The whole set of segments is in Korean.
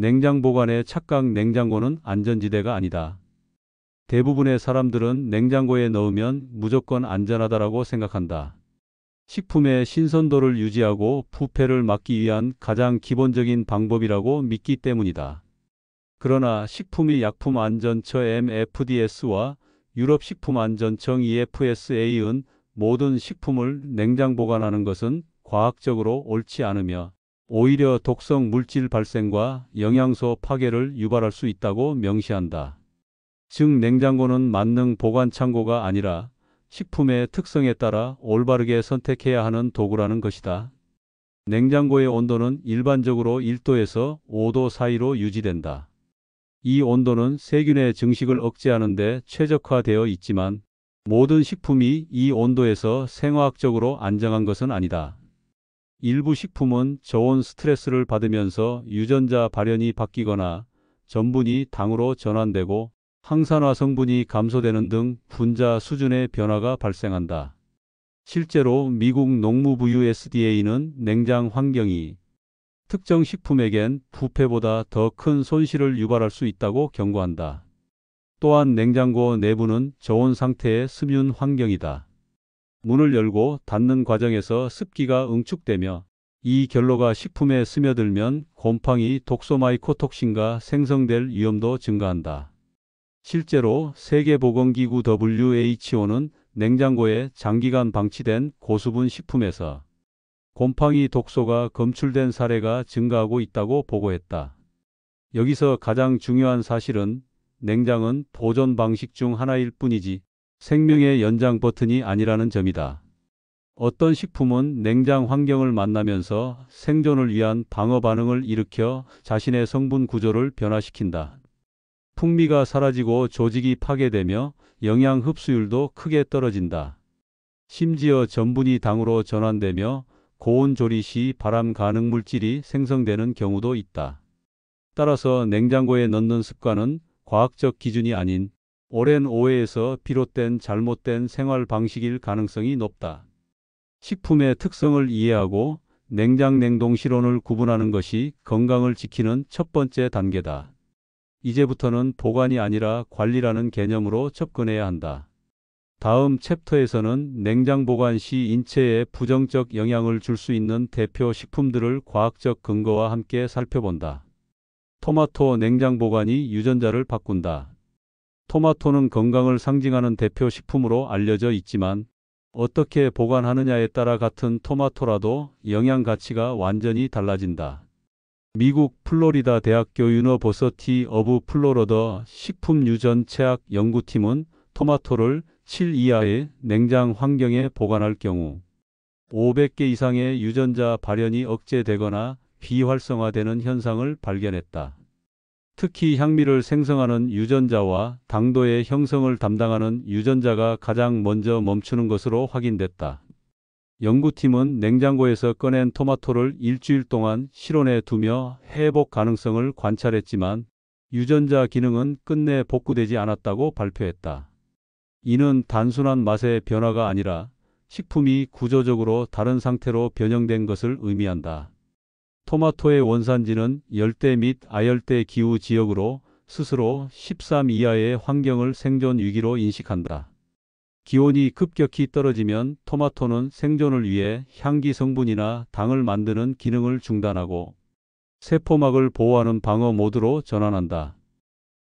냉장 보관의 착각. 냉장고는 안전지대가 아니다. 대부분의 사람들은 냉장고에 넣으면 무조건 안전하다라고 생각한다. 식품의 신선도를 유지하고 부패를 막기 위한 가장 기본적인 방법이라고 믿기 때문이다. 그러나 식품의약품안전처 MFDS와 유럽식품안전청 EFSA의 모든 식품을 냉장 보관하는 것은 과학적으로 옳지 않으며 오히려 독성 물질 발생과 영양소 파괴를 유발할 수 있다고 명시한다. 즉, 냉장고는 만능 보관 창고가 아니라 식품의 특성에 따라 올바르게 선택해야 하는 도구라는 것이다. 냉장고의 온도는 일반적으로 1도에서 5도 사이로 유지된다. 이 온도는 세균의 증식을 억제하는 데 최적화되어 있지만 모든 식품이 이 온도에서 생화학적으로 안정한 것은 아니다. 일부 식품은 저온 스트레스를 받으면서 유전자 발현이 바뀌거나 전분이 당으로 전환되고 항산화 성분이 감소되는 등 분자 수준의 변화가 발생한다. 실제로 미국 농무부 USDA는 냉장 환경이 특정 식품에겐 부패보다 더 큰 손실을 유발할 수 있다고 경고한다. 또한 냉장고 내부는 저온 상태의 습윤 환경이다. 문을 열고 닫는 과정에서 습기가 응축되며 이 결로가 식품에 스며들면 곰팡이 독소마이코톡신가 생성될 위험도 증가한다. 실제로 세계보건기구 WHO는 냉장고에 장기간 방치된 고수분 식품에서 곰팡이 독소가 검출된 사례가 증가하고 있다고 보고했다. 여기서 가장 중요한 사실은 냉장은 보존 방식 중 하나일 뿐이지 생명의 연장 버튼이 아니라는 점이다. 어떤 식품은 냉장 환경을 만나면서 생존을 위한 방어 반응을 일으켜 자신의 성분 구조를 변화시킨다. 풍미가 사라지고 조직이 파괴되며 영양 흡수율도 크게 떨어진다. 심지어 전분이 당으로 전환되며 고온 조리 시 발암 가능 물질이 생성되는 경우도 있다. 따라서 냉장고에 넣는 습관은 과학적 기준이 아닌 오랜 오해에서 비롯된 잘못된 생활 방식일 가능성이 높다. 식품의 특성을 이해하고 냉장 냉동 실온을 구분하는 것이 건강을 지키는 첫 번째 단계다. 이제부터는 보관이 아니라 관리라는 개념으로 접근해야 한다. 다음 챕터에서는 냉장 보관 시 인체에 부정적 영향을 줄 수 있는 대표 식품들을 과학적 근거와 함께 살펴본다. 토마토 냉장 보관이 유전자를 바꾼다. 토마토는 건강을 상징하는 대표 식품으로 알려져 있지만 어떻게 보관하느냐에 따라 같은 토마토라도 영양 가치가 완전히 달라진다. 미국 플로리다 대학교 유니버시티 오브 플로리다 식품 유전 체학 연구팀은 토마토를 7 이하의 냉장 환경에 보관할 경우 500개 이상의 유전자 발현이 억제되거나 비활성화되는 현상을 발견했다. 특히 향미를 생성하는 유전자와 당도의 형성을 담당하는 유전자가 가장 먼저 멈추는 것으로 확인됐다. 연구팀은 냉장고에서 꺼낸 토마토를 일주일 동안 실온에 두며 회복 가능성을 관찰했지만 유전자 기능은 끝내 복구되지 않았다고 발표했다. 이는 단순한 맛의 변화가 아니라 식품이 구조적으로 다른 상태로 변형된 것을 의미한다. 토마토의 원산지는 열대 및 아열대 기후 지역으로 스스로 13 이하의 환경을 생존 위기로 인식한다. 기온이 급격히 떨어지면 토마토는 생존을 위해 향기 성분이나 당을 만드는 기능을 중단하고 세포막을 보호하는 방어 모드로 전환한다.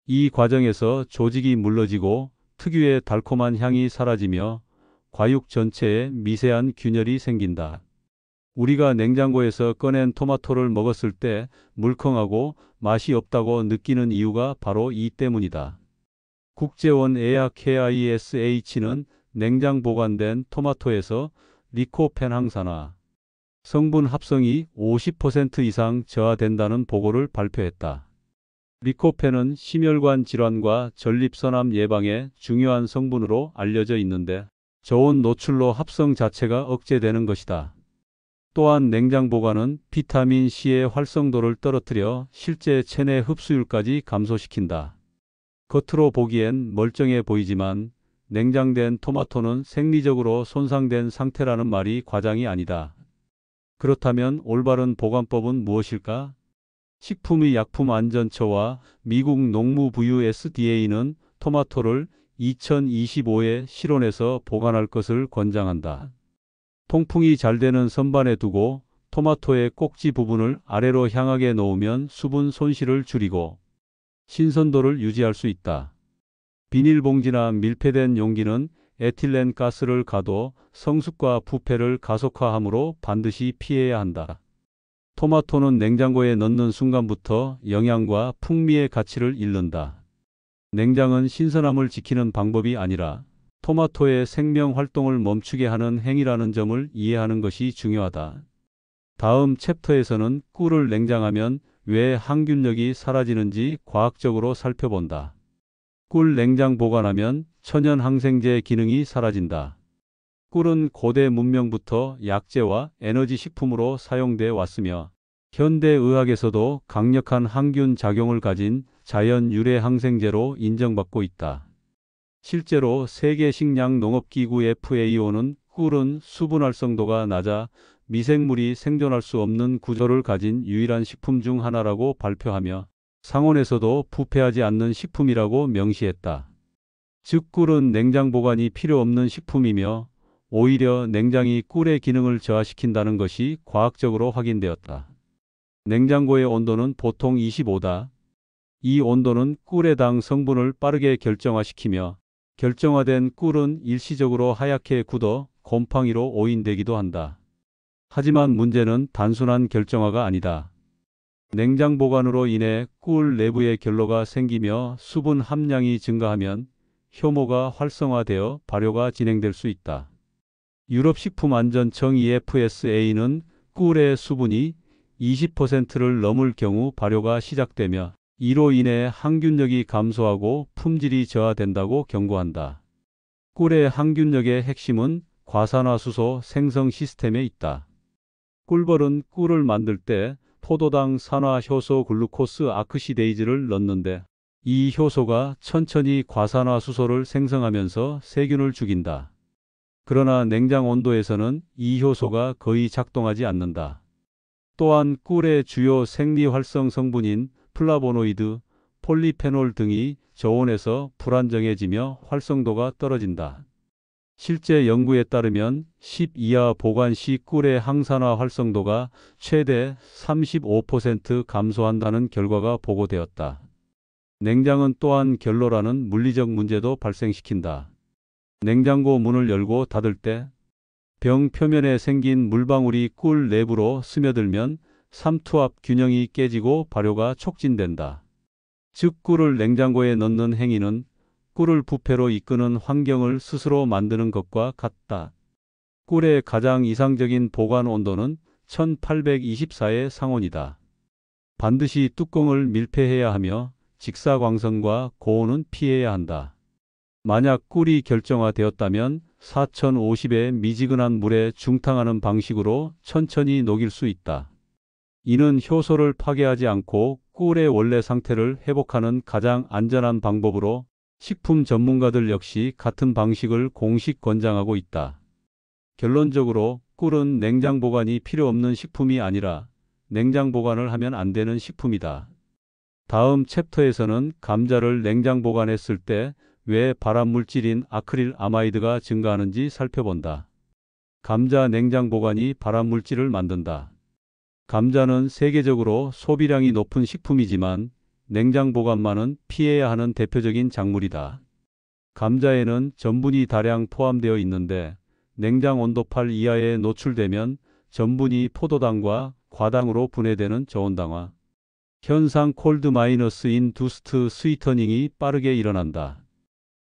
이 과정에서 조직이 물러지고 특유의 달콤한 향이 사라지며 과육 전체에 미세한 균열이 생긴다. 우리가 냉장고에서 꺼낸 토마토를 먹었을 때 물컹하고 맛이 없다고 느끼는 이유가 바로 이 때문이다. 국제원 의학 KISH는 냉장 보관된 토마토에서 리코펜 항산화 성분 합성이 50% 이상 저하된다는 보고를 발표했다. 리코펜은 심혈관 질환과 전립선암 예방에 중요한 성분으로 알려져 있는데 저온 노출로 합성 자체가 억제되는 것이다. 또한 냉장 보관은 비타민 C의 활성도를 떨어뜨려 실제 체내 흡수율까지 감소시킨다. 겉으로 보기엔 멀쩡해 보이지만 냉장된 토마토는 생리적으로 손상된 상태라는 말이 과장이 아니다. 그렇다면 올바른 보관법은 무엇일까? 식품의약품안전처와 미국 농무부유 SDA는 토마토를 2025에 실온에서 보관할 것을 권장한다. 통풍이 잘 되는 선반에 두고 토마토의 꼭지 부분을 아래로 향하게 놓으면 수분 손실을 줄이고 신선도를 유지할 수 있다. 비닐봉지나 밀폐된 용기는 에틸렌 가스를 가둬 성숙과 부패를 가속화하므로 반드시 피해야 한다. 토마토는 냉장고에 넣는 순간부터 영양과 풍미의 가치를 잃는다. 냉장은 신선함을 지키는 방법이 아니라 토마토의 생명 활동을 멈추게 하는 행위라는 점을 이해하는 것이 중요하다. 다음 챕터에서는 꿀을 냉장하면 왜 항균력이 사라지는지 과학적으로 살펴본다. 꿀 냉장 보관하면 천연 항생제 기능이 사라진다. 꿀은 고대 문명부터 약재와 에너지 식품으로 사용돼 왔으며 현대 의학에서도 강력한 항균 작용을 가진 자연 유래 항생제로 인정받고 있다. 실제로 세계 식량 농업기구 FAO는 꿀은 수분 활성도가 낮아 미생물이 생존할 수 없는 구조를 가진 유일한 식품 중 하나라고 발표하며 상온에서도 부패하지 않는 식품이라고 명시했다. 즉 꿀은 냉장 보관이 필요 없는 식품이며 오히려 냉장이 꿀의 기능을 저하시킨다는 것이 과학적으로 확인되었다. 냉장고의 온도는 보통 25다. 이 온도는 꿀의 당 성분을 빠르게 결정화시키며 결정화된 꿀은 일시적으로 하얗게 굳어 곰팡이로 오인되기도 한다. 하지만 문제는 단순한 결정화가 아니다. 냉장 보관으로 인해 꿀 내부에 결로가 생기며 수분 함량이 증가하면 효모가 활성화되어 발효가 진행될 수 있다. 유럽식품안전청 EFSA는 꿀의 수분이 20%를 넘을 경우 발효가 시작되며 이로 인해 항균력이 감소하고 품질이 저하된다고 경고한다. 꿀의 항균력의 핵심은 과산화수소 생성 시스템에 있다. 꿀벌은 꿀을 만들 때 포도당 산화 효소 글루코스 아크시데이즈를 넣는데 이 효소가 천천히 과산화수소를 생성하면서 세균을 죽인다. 그러나 냉장 온도에서는 이 효소가 거의 작동하지 않는다. 또한 꿀의 주요 생리활성 성분인 플라보노이드, 폴리페놀 등이 저온에서 불안정해지며 활성도가 떨어진다. 실제 연구에 따르면 10 이하 보관 시 꿀의 항산화 활성도가 최대 35% 감소한다는 결과가 보고되었다. 냉장은 또한 결로라는 물리적 문제도 발생시킨다. 냉장고 문을 열고 닫을 때 병 표면에 생긴 물방울이 꿀 내부로 스며들면 삼투압 균형이 깨지고 발효가 촉진된다. 즉 꿀을 냉장고에 넣는 행위는 꿀을 부패로 이끄는 환경을 스스로 만드는 것과 같다. 꿀의 가장 이상적인 보관 온도는 1824의 상온이다. 반드시 뚜껑을 밀폐해야 하며 직사광선과 고온은 피해야 한다. 만약 꿀이 결정화되었다면 4050의 미지근한 물에 중탕하는 방식으로 천천히 녹일 수 있다. 이는 효소를 파괴하지 않고 꿀의 원래 상태를 회복하는 가장 안전한 방법으로 식품 전문가들 역시 같은 방식을 공식 권장하고 있다. 결론적으로 꿀은 냉장 보관이 필요 없는 식품이 아니라 냉장 보관을 하면 안 되는 식품이다. 다음 챕터에서는 감자를 냉장 보관했을 때 왜 발암물질인 아크릴 아마이드가 증가하는지 살펴본다. 감자 냉장 보관이 발암물질을 만든다. 감자는 세계적으로 소비량이 높은 식품이지만 냉장 보관만은 피해야 하는 대표적인 작물이다. 감자에는 전분이 다량 포함되어 있는데 냉장 온도 8 이하에 노출되면 전분이 포도당과 과당으로 분해되는 저온당화 현상 콜드 마이너스 인두스트 스위터닝이 빠르게 일어난다.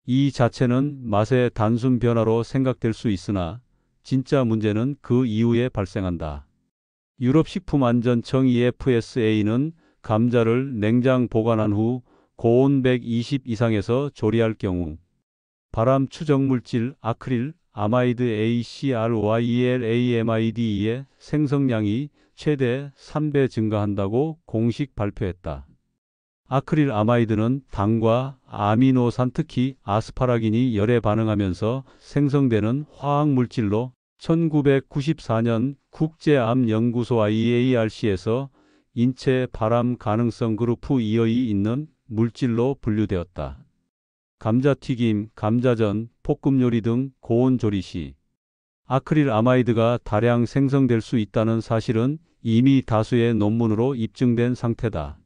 이 자체는 맛의 단순 변화로 생각될 수 있으나 진짜 문제는 그 이후에 발생한다. 유럽식품안전청 EFSA는 감자를 냉장 보관한 후 고온 120 이상에서 조리할 경우 발암 추정물질 아크릴 아마이드 ACRYLAMID의 생성량이 최대 3배 증가한다고 공식 발표했다. 아크릴 아마이드는 당과 아미노산 특히 아스파라긴이 열에 반응하면서 생성되는 화학물질로 1994년 국제암연구소 IARC에서 인체 발암 가능성 그룹 이어이 있는 물질로 분류되었다. 감자튀김, 감자전, 볶음 요리 등 고온 조리 시 아크릴 아마이드가 다량 생성될 수 있다는 사실은 이미 다수의 논문으로 입증된 상태다.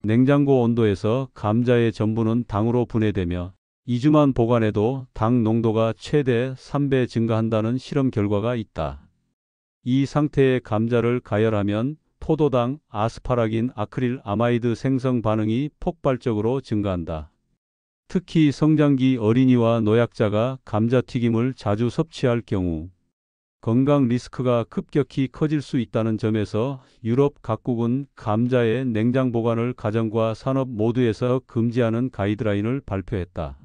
냉장고 온도에서 감자의 전부는 당으로 분해되며 2주만 보관해도 당 농도가 최대 3배 증가한다는 실험 결과가 있다. 이 상태의 감자를 가열하면 포도당, 아스파라긴, 아크릴 아마이드 생성 반응이 폭발적으로 증가한다. 특히 성장기 어린이와 노약자가 감자튀김을 자주 섭취할 경우 건강 리스크가 급격히 커질 수 있다는 점에서 유럽 각국은 감자의 냉장 보관을 가정과 산업 모두에서 금지하는 가이드라인을 발표했다.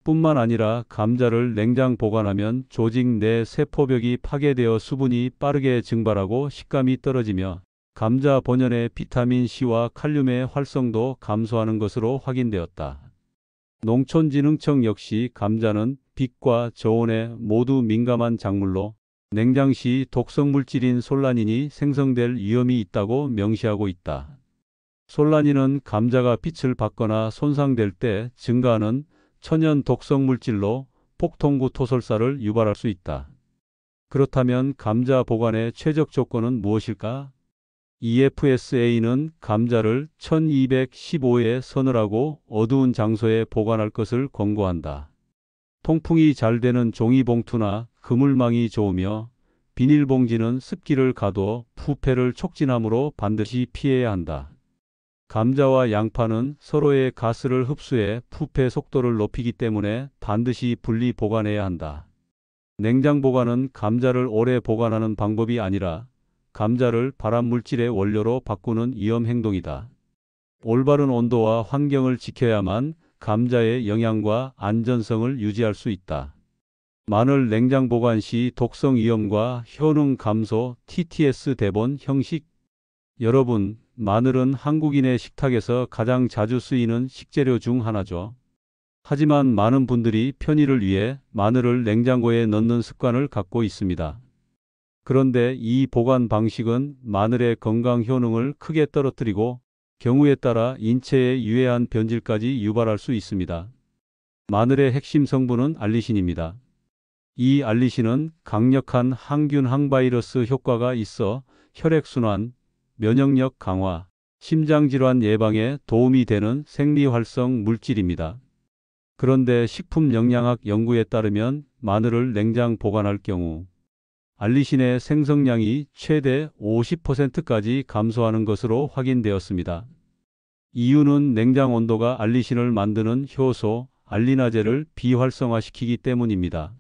뿐만 아니라 감자를 냉장 보관하면 조직 내 세포벽이 파괴되어 수분이 빠르게 증발하고 식감이 떨어지며 감자 본연의 비타민 C와 칼륨의 활성도 감소하는 것으로 확인되었다. 농촌진흥청 역시 감자는 빛과 저온에 모두 민감한 작물로 냉장 시 독성물질인 솔라닌이 생성될 위험이 있다고 명시하고 있다. 솔라닌은 감자가 빛을 받거나 손상될 때 증가하는 천연 독성물질로 폭통구 토설사를 유발할 수 있다. 그렇다면 감자 보관의 최적 조건은 무엇일까? EFSA는 감자를 1215에 서늘하고 어두운 장소에 보관할 것을 권고한다. 통풍이 잘 되는 종이봉투나 그물망이 좋으며 비닐봉지는 습기를 가두어 부패를 촉진하므로 반드시 피해야 한다. 감자와 양파는 서로의 가스를 흡수해 부패 속도를 높이기 때문에 반드시 분리 보관해야 한다. 냉장 보관은 감자를 오래 보관하는 방법이 아니라 감자를 발암물질의 원료로 바꾸는 위험 행동이다. 올바른 온도와 환경을 지켜야만 감자의 영양과 안전성을 유지할 수 있다. 마늘 냉장 보관 시 독성 위험과 효능 감소 TTS 대본 형식. 여러분, 마늘은 한국인의 식탁에서 가장 자주 쓰이는 식재료 중 하나죠. 하지만 많은 분들이 편의를 위해 마늘을 냉장고에 넣는 습관을 갖고 있습니다. 그런데 이 보관 방식은 마늘의 건강 효능을 크게 떨어뜨리고 경우에 따라 인체에 유해한 변질까지 유발할 수 있습니다. 마늘의 핵심 성분은 알리신입니다. 이 알리신은 강력한 항균 항바이러스 효과가 있어 혈액순환, 면역력 강화, 심장질환 예방에 도움이 되는 생리활성 물질입니다. 그런데 식품영양학 연구에 따르면 마늘을 냉장 보관할 경우 알리신의 생성량이 최대 50%까지 감소하는 것으로 확인되었습니다. 이유는 냉장 온도가 알리신을 만드는 효소 알리나제를 비활성화시키기 때문입니다.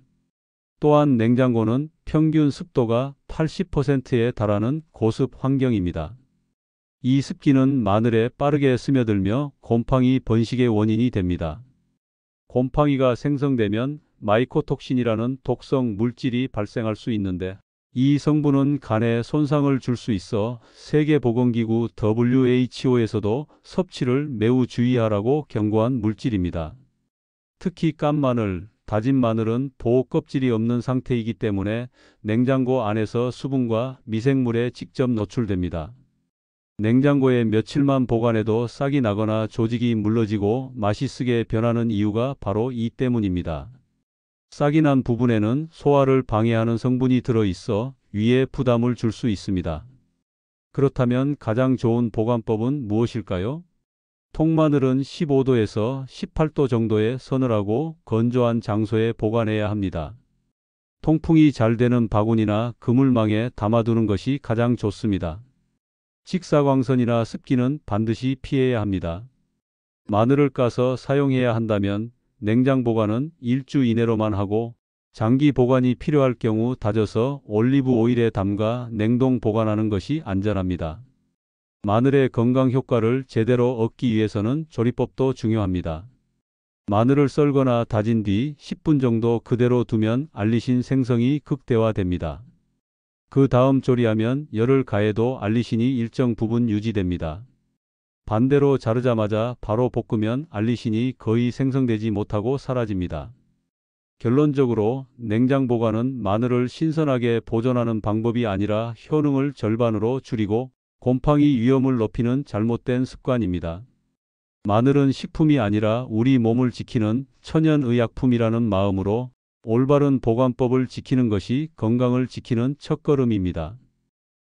또한 냉장고는 평균 습도가 80%에 달하는 고습 환경입니다. 이 습기는 마늘에 빠르게 스며들며 곰팡이 번식의 원인이 됩니다. 곰팡이가 생성되면 마이코톡신이라는 독성 물질이 발생할 수 있는데 이 성분은 간에 손상을 줄 수 있어 세계보건기구 WHO에서도 섭취를 매우 주의하라고 경고한 물질입니다. 특히 깐 마늘, 다진 마늘은 보호 껍질이 없는 상태이기 때문에 냉장고 안에서 수분과 미생물에 직접 노출됩니다. 냉장고에 며칠만 보관해도 싹이 나거나 조직이 물러지고 맛이 쓰게 변하는 이유가 바로 이 때문입니다. 싹이 난 부분에는 소화를 방해하는 성분이 들어있어 위에 부담을 줄 수 있습니다. 그렇다면 가장 좋은 보관법은 무엇일까요? 통마늘은 15도에서 18도 정도의 서늘하고 건조한 장소에 보관해야 합니다. 통풍이 잘 되는 바구니나 그물망에 담아두는 것이 가장 좋습니다. 직사광선이나 습기는 반드시 피해야 합니다. 마늘을 까서 사용해야 한다면 냉장 보관은 일주 이내로만 하고 장기 보관이 필요할 경우 다져서 올리브 오일에 담가 냉동 보관하는 것이 안전합니다. 마늘의 건강 효과를 제대로 얻기 위해서는 조리법도 중요합니다. 마늘을 썰거나 다진 뒤 10분 정도 그대로 두면 알리신 생성이 극대화됩니다. 그 다음 조리하면 열을 가해도 알리신이 일정 부분 유지됩니다. 반대로 자르자마자 바로 볶으면 알리신이 거의 생성되지 못하고 사라집니다. 결론적으로 냉장 보관은 마늘을 신선하게 보존하는 방법이 아니라 효능을 절반으로 줄이고 곰팡이 위험을 높이는 잘못된 습관입니다. 마늘은 식품이 아니라 우리 몸을 지키는 천연의약품이라는 마음으로 올바른 보관법을 지키는 것이 건강을 지키는 첫걸음입니다.